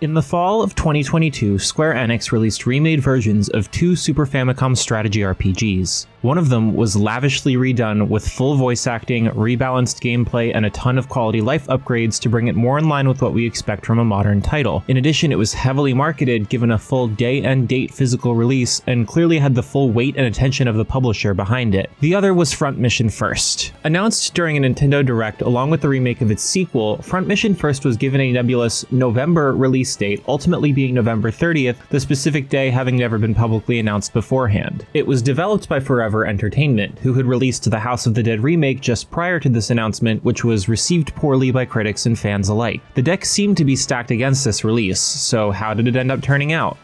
In the fall of 2022, Square Enix released remade versions of two Super Famicom strategy RPGs. One of them was lavishly redone with full voice acting, rebalanced gameplay, and a ton of quality life upgrades to bring it more in line with what we expect from a modern title. In addition, it was heavily marketed, given a full day and date physical release, and clearly had the full weight and attention of the publisher behind it. The other was Front Mission First. Announced during a Nintendo Direct along with the remake of its sequel, Front Mission First was given a nebulous November release date, ultimately being November 30th, the specific day having never been publicly announced beforehand. It was developed by Forever Entertainment, who had released the House of the Dead remake just prior to this announcement, which was received poorly by critics and fans alike. The deck seemed to be stacked against this release, so how did it end up turning out?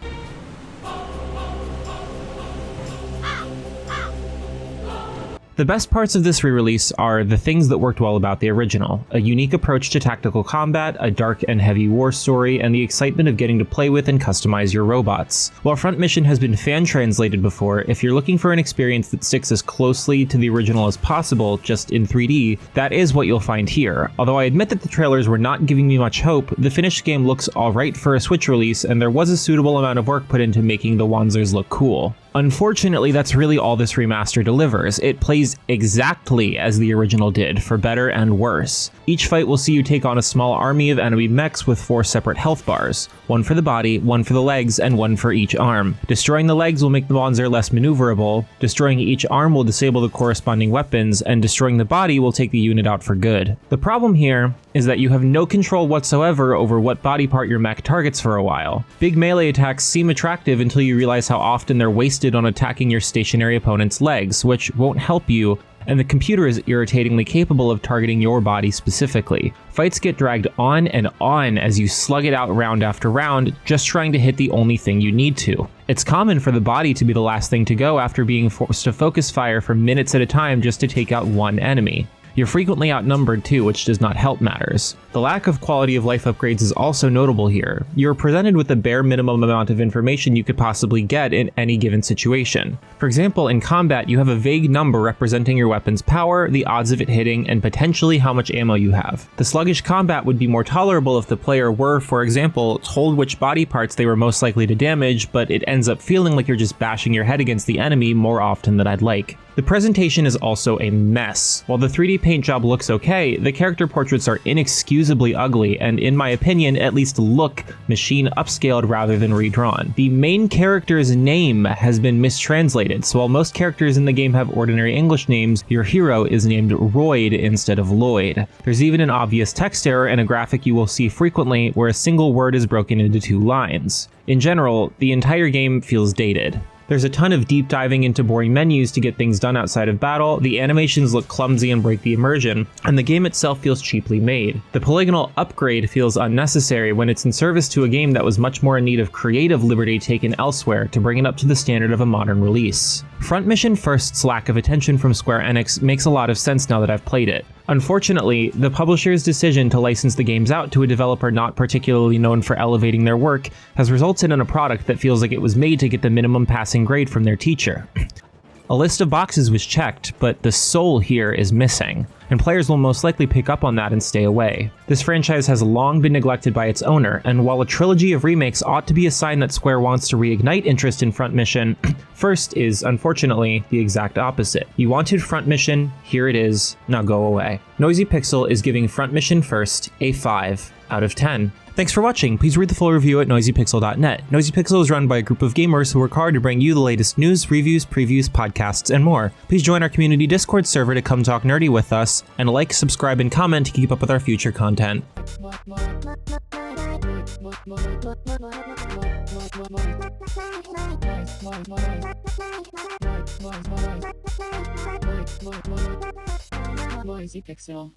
The best parts of this re-release are the things that worked well about the original: a unique approach to tactical combat, a dark and heavy war story, and the excitement of getting to play with and customize your robots. While Front Mission has been fan-translated before, if you're looking for an experience that sticks as closely to the original as possible, just in 3D, that is what you'll find here. Although I admit that the trailers were not giving me much hope, the finished game looks alright for a Switch release, and there was a suitable amount of work put into making the Wanzers look cool. Unfortunately, that's really all this remaster delivers. It plays exactly as the original did, for better and worse. Each fight will see you take on a small army of enemy mechs with 4 separate health bars. One for the body, one for the legs, and one for each arm. Destroying the legs will make the Wanzer less maneuverable, destroying each arm will disable the corresponding weapons, and destroying the body will take the unit out for good. The problem here is that you have no control whatsoever over what body part your mech targets for a while. Big melee attacks seem attractive until you realize how often they're wasted on attacking your stationary opponent's legs, which won't help you, and the computer is irritatingly capable of targeting your body specifically. Fights get dragged on and on as you slug it out round after round, just trying to hit the only thing you need to. It's common for the body to be the last thing to go after being forced to focus fire for minutes at a time just to take out one enemy. You're frequently outnumbered too, which does not help matters. The lack of quality of life upgrades is also notable here. You're presented with the bare minimum amount of information you could possibly get in any given situation. For example, in combat, you have a vague number representing your weapon's power, the odds of it hitting, and potentially how much ammo you have. The sluggish combat would be more tolerable if the player were, for example, told which body parts they were most likely to damage, but it ends up feeling like you're just bashing your head against the enemy more often than I'd like. The presentation is also a mess. While the 3D paint job looks okay, the character portraits are inexcusably ugly and, in my opinion, at least look machine upscaled rather than redrawn. The main character's name has been mistranslated, so while most characters in the game have ordinary English names, your hero is named Royd instead of Lloyd. There's even an obvious text error in a graphic you will see frequently where a single word is broken into 2 lines. In general, the entire game feels dated. There's a ton of deep diving into boring menus to get things done outside of battle, the animations look clumsy and break the immersion, and the game itself feels cheaply made. The polygonal upgrade feels unnecessary when it's in service to a game that was much more in need of creative liberty taken elsewhere to bring it up to the standard of a modern release. Front Mission First's lack of attention from Square Enix makes a lot of sense now that I've played it. Unfortunately, the publisher's decision to license the games out to a developer not particularly known for elevating their work has resulted in a product that feels like it was made to get the minimum passing grade from their teacher. A list of boxes was checked, but the soul here is missing, and players will most likely pick up on that and stay away. This franchise has long been neglected by its owner, and while a trilogy of remakes ought to be a sign that Square wants to reignite interest in Front Mission, First is, unfortunately, the exact opposite. You wanted Front Mission, here it is, now go away. Noisy Pixel is giving Front Mission First a 5 out of 10. Thanks for watching. Please read the full review at noisypixel.net. Noisy Pixel is run by a group of gamers who work hard to bring you the latest news, reviews, previews, podcasts, and more. Please join our community Discord server to come talk nerdy with us, and like, subscribe, and comment to keep up with our future content. Noisy Pixel.